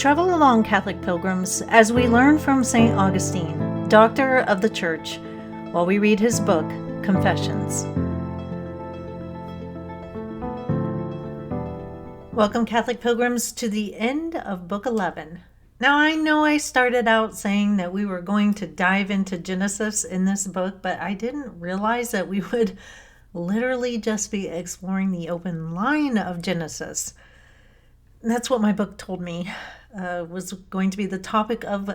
Travel along, Catholic pilgrims, as we learn from St. Augustine, Doctor of the Church, while we read his book, Confessions. Welcome, Catholic pilgrims, to the end of Book 11. Now, I know I started out saying that we were going to dive into Genesis in this book, but I didn't realize that we would literally just be exploring the open line of Genesis. That's what my book told me was going to be the topic of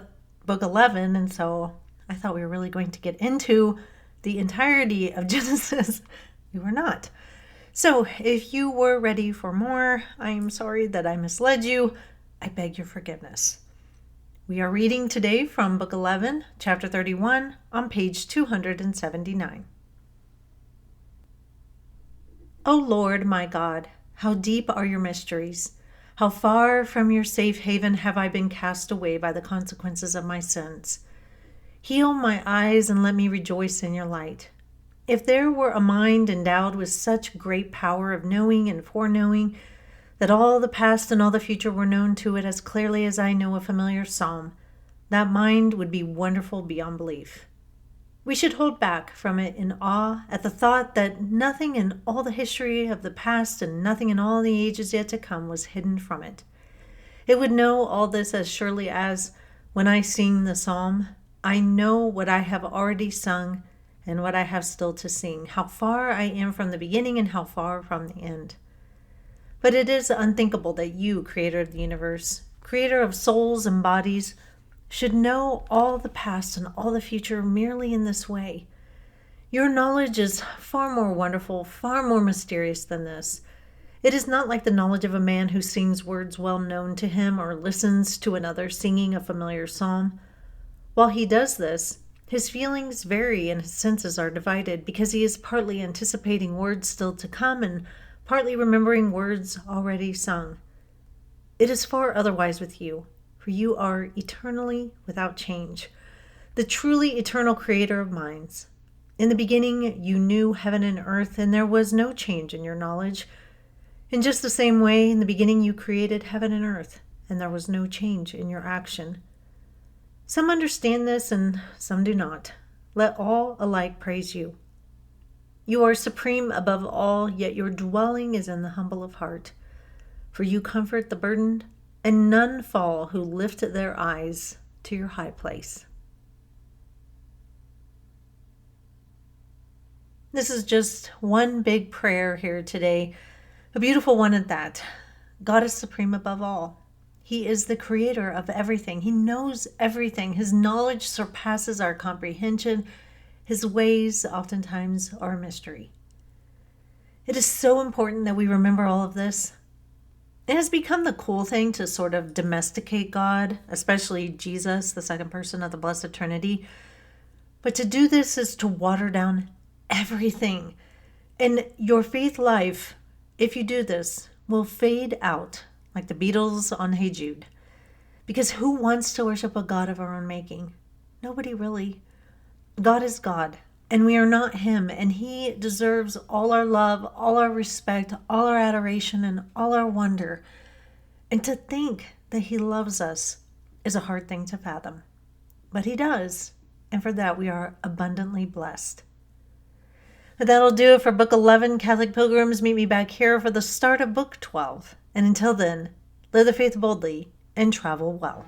Book 11, and so I thought we were really going to get into the entirety of Genesis. We were not. So if you were ready for more, I am sorry that I misled you. I beg your forgiveness. We are reading today from Book 11, Chapter 31, on page 279. O Lord, my God, how deep are your mysteries! How far from your safe haven have I been cast away by the consequences of my sins. Heal my eyes and let me rejoice in your light. If there were a mind endowed with such great power of knowing and foreknowing, that all the past and all the future were known to it as clearly as I know a familiar psalm, that mind would be wonderful beyond belief. We should hold back from it in awe at the thought that nothing in all the history of the past and nothing in all the ages yet to come was hidden from it. It would know all this as surely as, when I sing the psalm, I know what I have already sung and what I have still to sing, how far I am from the beginning and how far from the end. But it is unthinkable that you, creator of the universe, creator of souls and bodies, should know all the past and all the future merely in this way. Your knowledge is far more wonderful, far more mysterious than this. It is not like the knowledge of a man who sings words well known to him or listens to another singing a familiar psalm. While he does this, his feelings vary and his senses are divided because he is partly anticipating words still to come and partly remembering words already sung. It is far otherwise with you, for you are eternally without change, the truly eternal creator of minds. In the beginning, you knew heaven and earth, and there was no change in your knowledge. In just the same way, in the beginning, you created heaven and earth, and there was no change in your action. Some understand this, and some do not. Let all alike praise you. You are supreme above all, yet your dwelling is in the humble of heart. For you comfort the burdened, and none fall who lift their eyes to your high place. This is just one big prayer here today, a beautiful one at that. God is supreme above all. He is the creator of everything. He knows everything. His knowledge surpasses our comprehension. His ways oftentimes are a mystery. It is so important that we remember all of this. It has become the cool thing to sort of domesticate God, especially Jesus, the second person of the Blessed Trinity. But to do this is to water down everything. And your faith life, if you do this, will fade out like the Beatles on Hey Jude. Because who wants to worship a God of our own making? Nobody really. God is God, and we are not him, and he deserves all our love, all our respect, all our adoration, and all our wonder. And to think that he loves us is a hard thing to fathom. But he does, and for that we are abundantly blessed. But that'll do it for Book 11, Catholic pilgrims. Meet me back here for the start of Book 12. And until then, live the faith boldly and travel well.